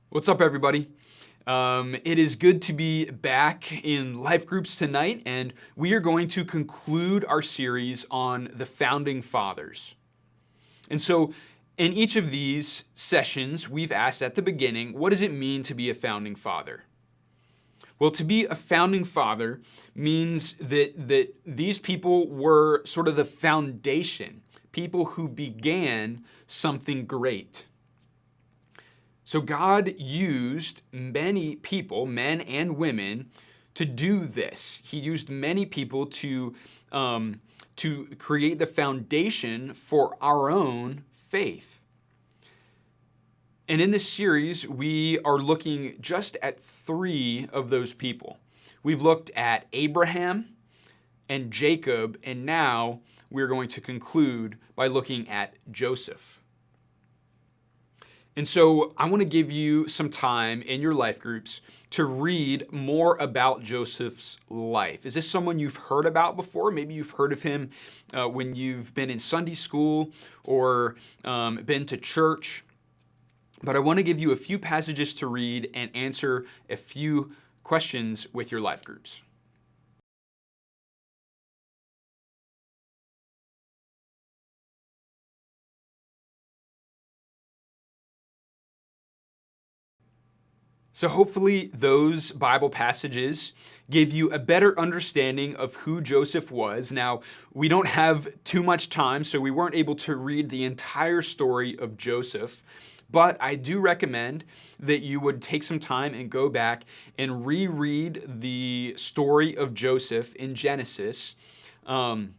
What's up, everybody? It is good to be back in life groups tonight, and we are going to conclude our series on the founding fathers. And so, in each of these sessions, we've asked at the beginning, what does it mean to be a founding father? Well, to be a founding father means that these people were sort of the foundation, people who began something great. So God used many people, men and women, to do this. He used many people to create the foundation for our own faith. And in this series, we are looking just at three of those people. We've looked at Abraham and Jacob, and now we're going to conclude by looking at Joseph. And so I want to give you some time in your life groups to read more about Joseph's life. Is this someone you've heard about before? Maybe you've heard of him when you've been in Sunday school or been to church. But I want to give you a few passages to read and answer a few questions with your life groups. So hopefully those Bible passages gave you a better understanding of who Joseph was. Now, we don't have too much time, so we weren't able to read the entire story of Joseph, but I do recommend that you would take some time and go back and reread the story of Joseph in Genesis, and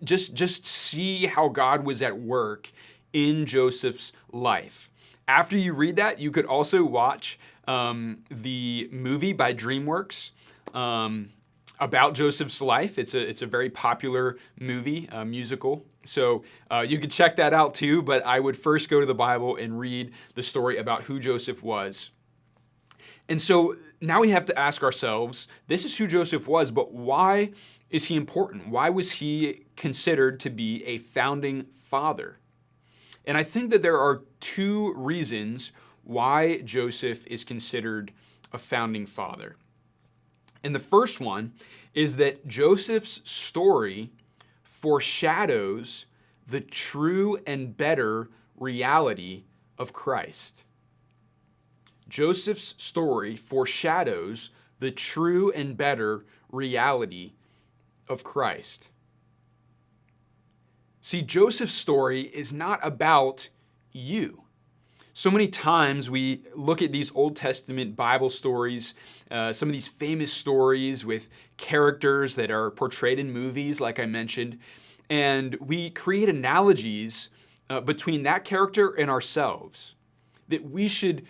just see how God was at work in Joseph's life. After you read that, you could also watch the movie by DreamWorks about Joseph's life. It's a very popular movie, musical. So you could check that out too, but I would first go to the Bible and read the story about who Joseph was. And so now we have to ask ourselves, this is who Joseph was, but why is he important? Why was he considered to be a founding father? And I think that there are two reasons why Joseph is considered a founding father. And the first one is that Joseph's story foreshadows the true and better reality of Christ. Joseph's story foreshadows the true and better reality of Christ. See, Joseph's story is not about you. So many times we look at these Old Testament Bible stories, some of these famous stories with characters that are portrayed in movies, like I mentioned, and we create analogies between that character and ourselves. That we should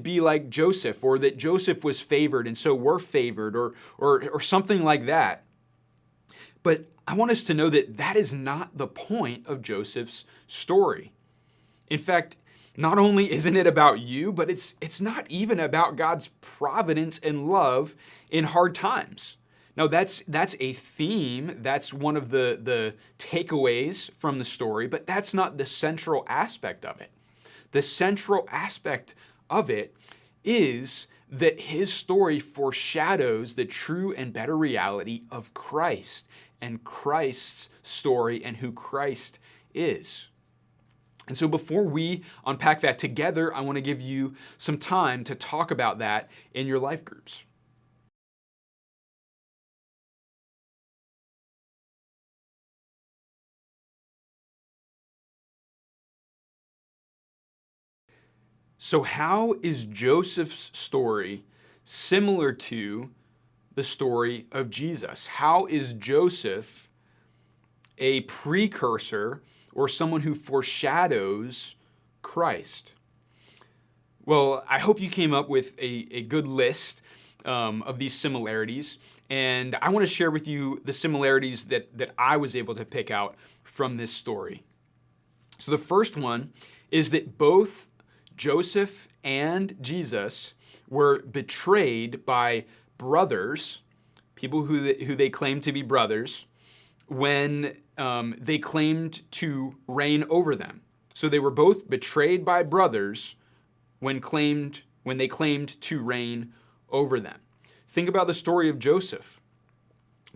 be like Joseph, or that Joseph was favored and so we're favored, or something like that. But I want us to know that that is not the point of Joseph's story. In fact, not only isn't it about you, but it's not even about God's providence and love in hard times. Now that's a theme, that's one of the takeaways from the story, but that's not the central aspect of it. The central aspect of it is that his story foreshadows the true and better reality of Christ and Christ's story and who Christ is. And so before we unpack that together, I want to give you some time to talk about that in your life groups. So how is Joseph's story similar to the story of Jesus? How is Joseph a precursor or someone who foreshadows Christ? Well, I hope you came up with a good list of these similarities, and I want to share with you the similarities that I was able to pick out from this story. So the first one is that both Joseph and Jesus were betrayed by brothers, people who they claimed to be brothers, when they claimed to reign over them. So they were both betrayed by brothers when they claimed to reign over them. Think about the story of Joseph.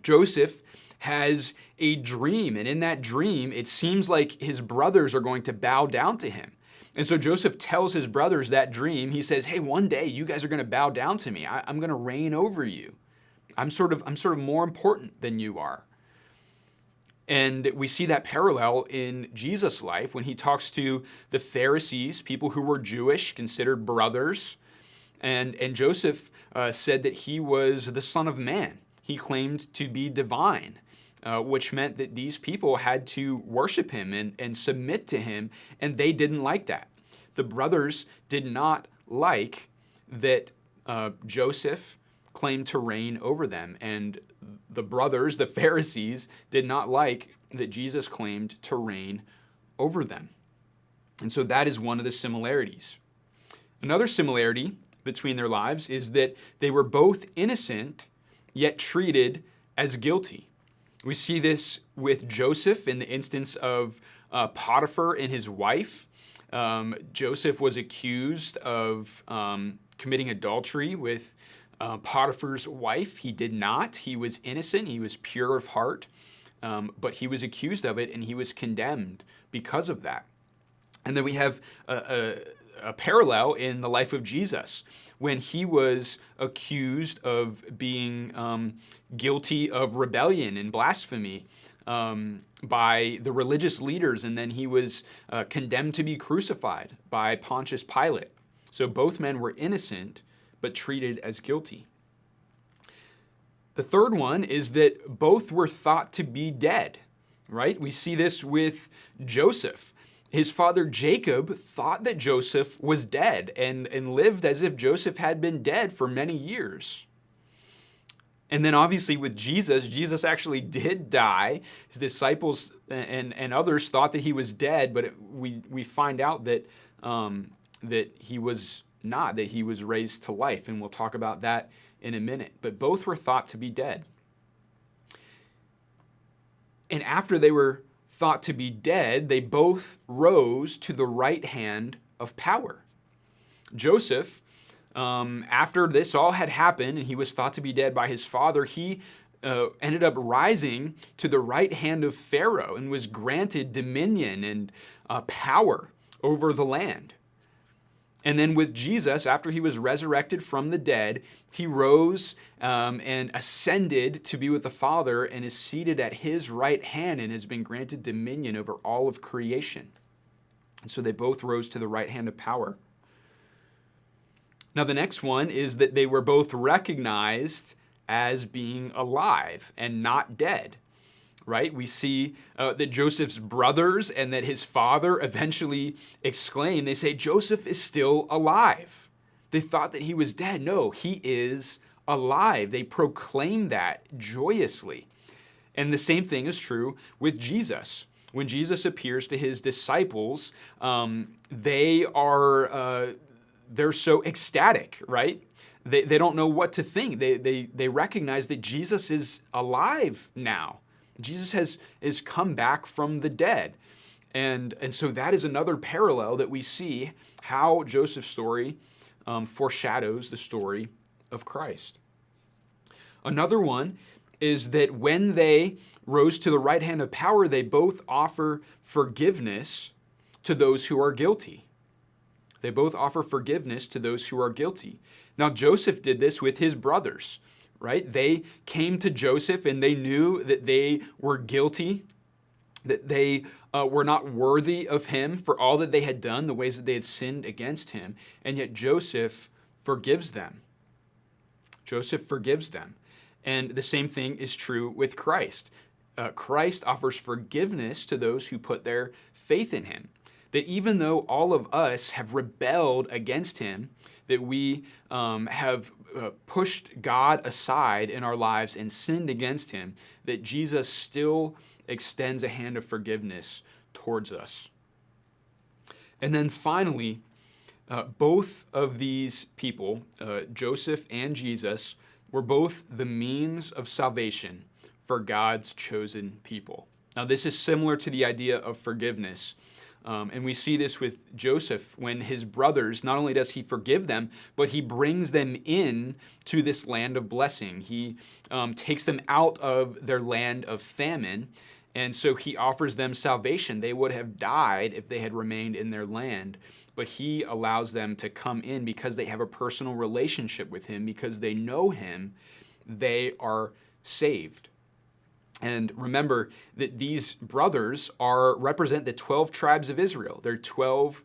Joseph has a dream, and in that dream, it seems like his brothers are going to bow down to him. And so Joseph tells his brothers that dream. He says, hey, one day you guys are going to bow down to me. I'm going to reign over you. I'm sort of more important than you are. And we see that parallel in Jesus' life when he talks to the Pharisees, people who were Jewish, considered brothers. And Joseph said that he was the Son of Man. He claimed to be divine, which meant that these people had to worship him and submit to him, and they didn't like that. The brothers did not like that Joseph claimed to reign over them, and the brothers, the Pharisees, did not like that Jesus claimed to reign over them. And so that is one of the similarities. Another similarity between their lives is that they were both innocent, yet treated as guilty. We see this with Joseph in the instance of Potiphar and his wife. Joseph was accused of committing adultery with Potiphar's wife. He did not. He was innocent. He was pure of heart. But he was accused of it, and he was condemned because of that. And then we have a parallel in the life of Jesus when he was accused of being guilty of rebellion and blasphemy by the religious leaders, and then he was condemned to be crucified by Pontius Pilate. So both men were innocent, but treated as guilty. The third one is that both were thought to be dead, right? We see this with Joseph. His father Jacob thought that Joseph was dead and lived as if Joseph had been dead for many years. And then obviously with Jesus actually did die. His disciples and others thought that he was dead, but we find out that he was not, that he was raised to life. And we'll talk about that in a minute. But both were thought to be dead. And after they were thought to be dead, they both rose to the right hand of power. Joseph, after this all had happened and he was thought to be dead by his father, he ended up rising to the right hand of Pharaoh and was granted dominion and power over the land. And then with Jesus, after he was resurrected from the dead, he rose and ascended to be with the Father and is seated at his right hand and has been granted dominion over all of creation. And so they both rose to the right hand of power. Now the next one is that they were both recognized as being alive and not dead. Right? We see that Joseph's brothers and that his father eventually exclaim, they say, Joseph is still alive. They thought that he was dead. No, he is alive. They proclaim that joyously. And the same thing is true with Jesus. When Jesus appears to his disciples, they're so ecstatic, right? They don't know what to think. They recognize that Jesus is alive now. Jesus has come back from the dead. And so that is another parallel that we see how Joseph's story foreshadows the story of Christ. Another one is that when they rose to the right hand of power, they both offer forgiveness to those who are guilty. They both offer forgiveness to those who are guilty. Now, Joseph did this with his brothers. Right? They came to Joseph and they knew that they were guilty, that they were not worthy of him for all that they had done, the ways that they had sinned against him. And yet Joseph forgives them. Joseph forgives them. And the same thing is true with Christ. Christ offers forgiveness to those who put their faith in him. That even though all of us have rebelled against him, that we have pushed God aside in our lives and sinned against him, that Jesus still extends a hand of forgiveness towards us. And then finally, both of these people, Joseph and Jesus, were both the means of salvation for God's chosen people. Now, this is similar to the idea of forgiveness. And we see this with Joseph when his brothers, not only does he forgive them, but he brings them in to this land of blessing. He takes them out of their land of famine. And so he offers them salvation. They would have died if they had remained in their land. But he allows them to come in because they have a personal relationship with him, because they know him, they are saved. And remember that these brothers represent the 12 tribes of Israel. They're 12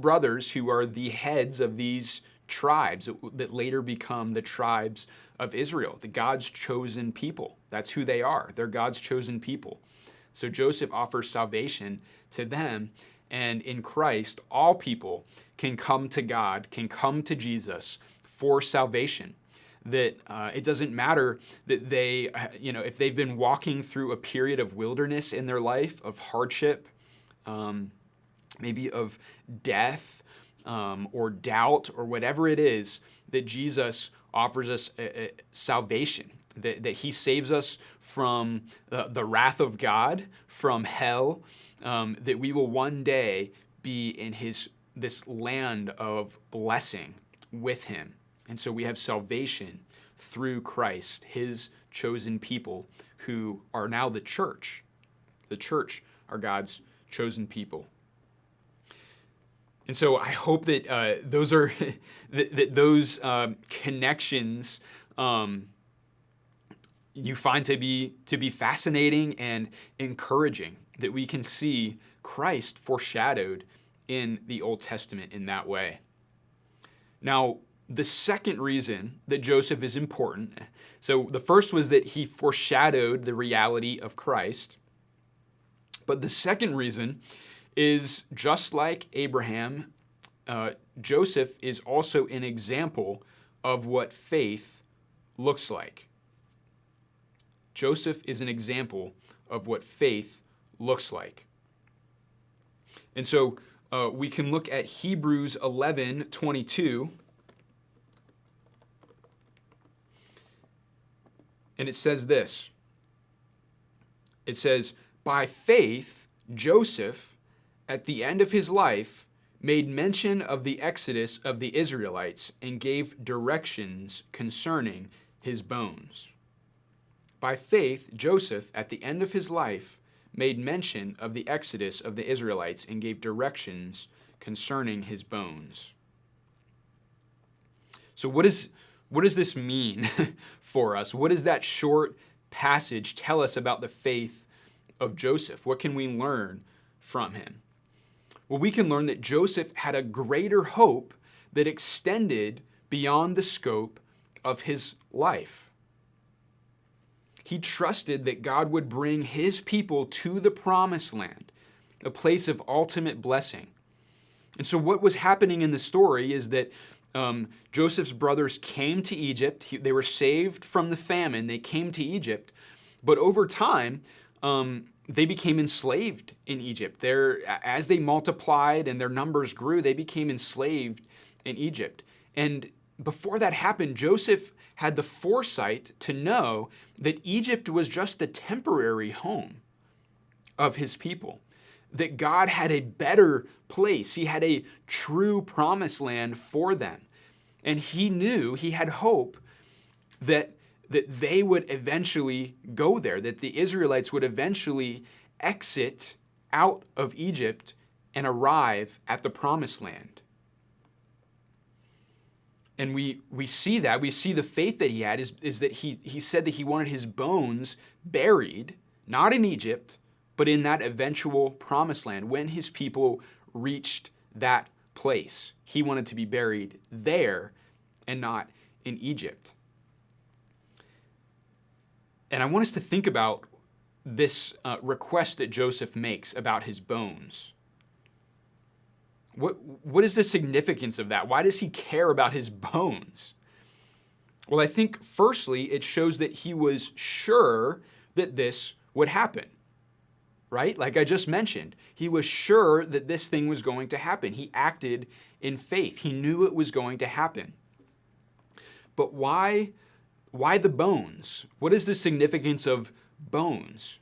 brothers who are the heads of these tribes that later become the tribes of Israel, the God's chosen people. That's who they are. They're God's chosen people. So Joseph offers salvation to them, and in Christ, all people can come to God, can come to Jesus for salvation. That it doesn't matter that they, if they've been walking through a period of wilderness in their life, of hardship, maybe of death or doubt or whatever it is, that Jesus offers us a salvation, that he saves us from the wrath of God, from hell, that we will one day be in this land of blessing with him. And so we have salvation through Christ, his chosen people, who are now the church. The church are God's chosen people. And so I hope that those are those connections you find to be fascinating and encouraging, that we can see Christ foreshadowed in the Old Testament in that way. Now, the second reason that Joseph is important, so the first was that he foreshadowed the reality of Christ. But the second reason is, just like Abraham, Joseph is also an example of what faith looks like. Joseph is an example of what faith looks like. And so we can look at Hebrews 11:22. And it says this. It says, "By faith, Joseph, at the end of his life, made mention of the exodus of the Israelites and gave directions concerning his bones." By faith, Joseph, at the end of his life, made mention of the exodus of the Israelites and gave directions concerning his bones. So what does this mean for us? What does that short passage tell us about the faith of Joseph? What can we learn from him? Well, we can learn that Joseph had a greater hope that extended beyond the scope of his life. He trusted that God would bring his people to the promised land, a place of ultimate blessing. And so what was happening in the story is that Joseph's brothers came to Egypt. They were saved from the famine. They came to Egypt. But over time, they became enslaved in Egypt. As they multiplied and their numbers grew, they became enslaved in Egypt. And before that happened, Joseph had the foresight to know that Egypt was just a temporary home of his people, that God had a better place. He had a true promised land for them. And he knew, he had hope that they would eventually go there, that the Israelites would eventually exit out of Egypt and arrive at the promised land. And we see that, we see the faith that he had is that he said that he wanted his bones buried, not in Egypt, but in that eventual promised land. When his people reached that place, he wanted to be buried there and not in Egypt. And I want us to think about this request that Joseph makes about his bones. What is the significance of that? Why does he care about his bones? Well, I think firstly, it shows that he was sure that this would happen, right? Like I just mentioned, he was sure that this thing was going to happen. He acted in faith. He knew it was going to happen. But why the bones? What is the significance of bones?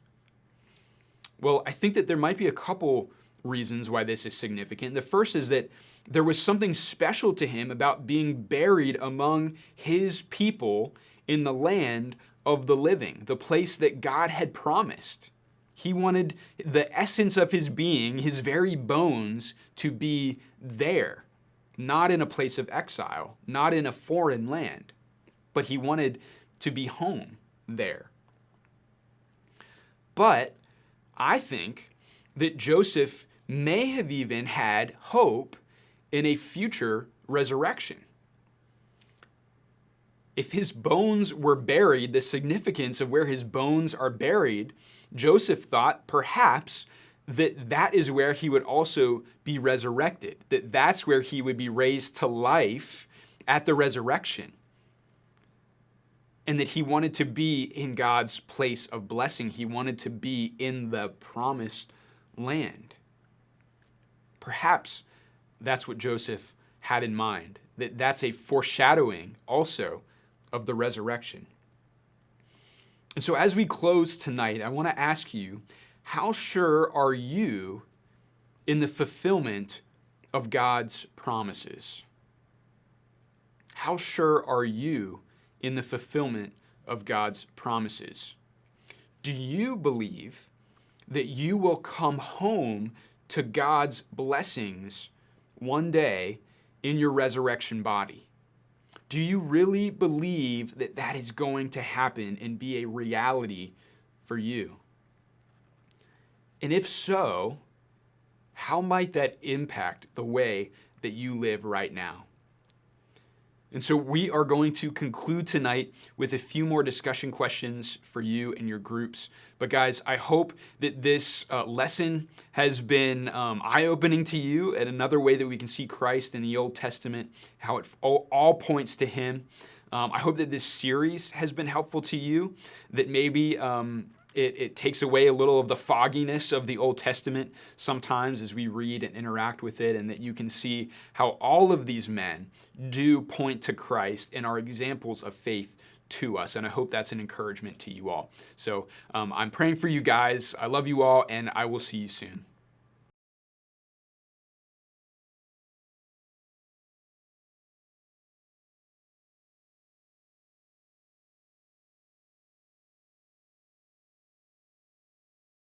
Well, I think that there might be a couple reasons why this is significant. The first is that there was something special to him about being buried among his people in the land of the living, the place that God had promised. He wanted the essence of his being, his very bones, to be there, not in a place of exile, not in a foreign land, but he wanted to be home there. But I think that Joseph may have even had hope in a future resurrection. If his bones were buried, the significance of where his bones are buried, Joseph thought perhaps that is where he would also be resurrected, that's where he would be raised to life at the resurrection, and that he wanted to be in God's place of blessing. He wanted to be in the promised land. Perhaps that's what Joseph had in mind, that's a foreshadowing also of the resurrection. And so as we close tonight, I want to ask you, how sure are you in the fulfillment of God's promises? How sure are you in the fulfillment of God's promises? Do you believe that you will come home to God's blessings one day in your resurrection body? Do you really believe that is going to happen and be a reality for you? And if so, how might that impact the way that you live right now? And so we are going to conclude tonight with a few more discussion questions for you and your groups. But guys, I hope that this lesson has been eye-opening to you, and another way that we can see Christ in the Old Testament, how it all points to him. I hope that this series has been helpful to you, that maybe it takes away a little of the fogginess of the Old Testament sometimes as we read and interact with it, and that you can see how all of these men do point to Christ and are examples of faith to us. And I hope that's an encouragement to you all. So I'm praying for you guys. I love you all, and I will see you soon.